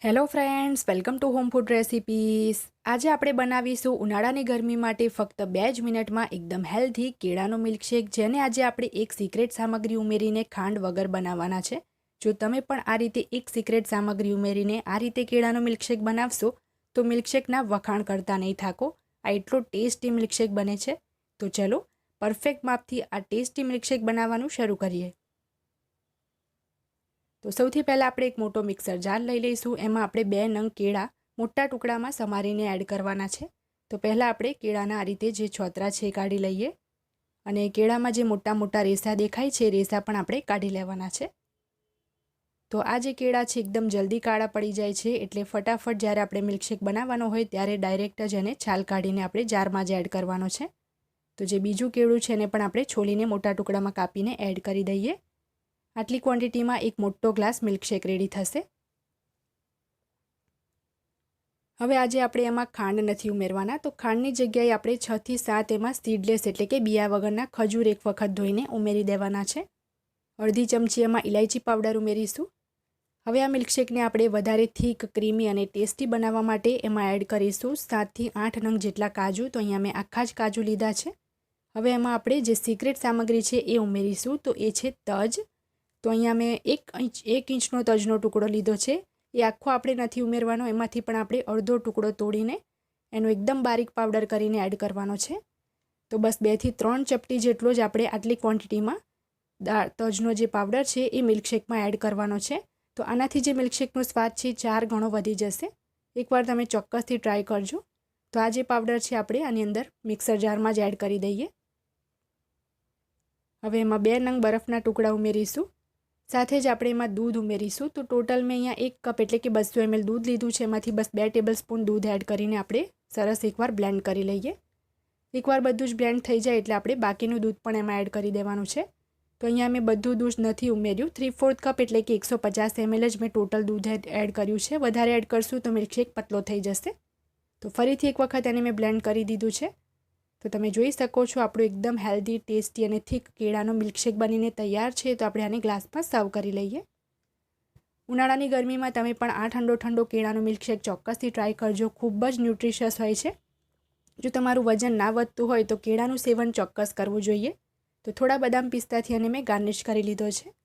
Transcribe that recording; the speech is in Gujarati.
Hello friends, welcome to home food recipes. આજે આપણે બનાવીશું ઉનાળાની ગરમી માટે ફક્ત 2 જ મિનિટમાં એકદમ હેલ્ધી કેળાનો મિલ્કશેક, જેને આજે આપણે એક સિક્રેટ સામગ્રી ઉમેરીને ખાંડ વગર બનાવવાના છે. જો તમે પણ આ રીતે એક સિક્રેટ સામગ્રી ઉમેરીને આ રીતે કેળાનો મિલ્કશેક બનાવશો તો મિલ્કશેકના વખાણ કરતા નહીં થાકો. આ એટલો ટેસ્ટી મિલ્કશેક બને છે. તો ચલો પરફેક્ટ માપથી આ ટેસ્ટી મિલ્કશેક બનાવવાનું શરૂ કરીએ. તો સૌથી પહેલાં આપણે એક મોટો મિક્સર જાર લઈ લઈશું. એમાં આપણે 2 નંગ કેળા મોટા ટુકડામાં સમારીને એડ કરવાના છે. તો પહેલાં આપણે કેળાના આ રીતે જે છોતરા છે એ કાઢી લઈએ અને કેળામાં જે મોટા મોટા રેસા દેખાય છે રેસા પણ આપણે કાઢી લેવાના છે. તો આ જે કેળા છે એકદમ જલ્દી કાળા પડી જાય છે, એટલે ફટાફટ જ્યારે આપણે મિલ્કશેક બનાવવાનો હોય ત્યારે ડાયરેક્ટ જ એને છાલ કાઢીને આપણે જારમાં જ એડ કરવાનો છે. તો જે બીજું કેળું છે એને પણ આપણે છોલીને મોટા ટુકડામાં કાપીને એડ કરી દઈએ. આટલી ક્વોન્ટિટીમાં એક મોટો ગ્લાસ મિલ્કશેક રેડી થશે. હવે આજે આપણે એમાં ખાંડ નથી ઉમેરવાના, તો ખાંડની જગ્યાએ આપણે 6 થી 7 એમાં સીડલેસ એટલે કે બિયા વગરના ખજૂર એક વખત ધોઈને ઉમેરી દેવાના છે. અડધી ચમચી એમાં ઇલાયચી પાવડર ઉમેરીશું. હવે આ મિલ્કશેકને આપણે વધારે થીક, ક્રીમી અને ટેસ્ટી બનાવવા માટે એમાં એડ કરીશું 7 થી 8 નંગ જેટલા કાજુ. તો અહીંયા મેં આખા જ કાજુ લીધા છે. હવે એમાં આપણે જે સિક્રેટ સામગ્રી છે એ ઉમેરીશું. તો એ છે તજ. તો અહીંયા મેં 1 ઇંચનો તજનો ટુકડો લીધો છે. એ આખો આપણે નથી ઉમેરવાનો, એમાંથી પણ આપણે અડધો ટુકડો તોડીને એનો એકદમ બારીક પાવડર કરીને એડ કરવાનો છે. તો બસ 2 થી 3 ચપટી જેટલો જ આપણે આટલી ક્વોન્ટિટીમાં તજનો જે પાવડર છે એ મિલ્કશેકમાં એડ કરવાનો છે. તો આનાથી જે મિલ્કશેકનો સ્વાદ છે 4 ગણો વધી જશે. એકવાર તમે ચોક્કસથી ટ્રાય કરજો. તો આ જે પાવડર છે આપણે આની અંદર મિક્સર જારમાં જ એડ કરી દઈએ. હવે એમાં 2 નંગ બરફના ટુકડા ઉમેરીશું. સાથે જ આપણે એમાં દૂધ ઉમેરીશું. તો ટોટલ મેં અહીંયા 1 કપ એટલે કે 200 ml દૂધ લીધું છે. એમાંથી બસ 2 ટેબલસ્પૂન દૂધ એડ કરીને આપણે સરસ એકવાર બ્લેન્ડ કરી લઈએ. એકવાર બધું જ બ્લેન્ડ થઈ જાય એટલે આપણે બાકીનું દૂધ પણ એમાં એડ કરી દેવાનું છે. તો અહીંયા મેં બધું દૂધ નથી ઉમેર્યું. 3/4 કપ એટલે કે 150 ml જ મેં ટોટલ દૂધ એડ કર્યું છે. વધારે એડ કરશું તો મિલ્કશેક પતલો થઈ જશે. તો ફરીથી એક વખત એને મેં બ્લેન્ડ કરી દીધું છે. તો તમે જોઈ શકો છો આપણું એકદમ હેલ્ધી, ટેસ્ટી અને થીક કેળાનો મિલ્કશેક બનીને તૈયાર છે. તો આપણે આને ગ્લાસમાં સર્વ કરી લઈએ. ઉનાળાની ગરમીમાં તમે પણ આ ઠંડો ઠંડો કેળાનો મિલ્કશેક ચોક્કસથી ટ્રાય કરજો. ખૂબ જ ન્યુટ્રિશિયસ હોય છે. જો તમારું વજન ના વધતું હોય તો કેળાનું સેવન ચોક્કસ કરવું જોઈએ. તો થોડા બદામ પિસ્તાથી અને મેં ગાર્નિશ કરી લીધો છે.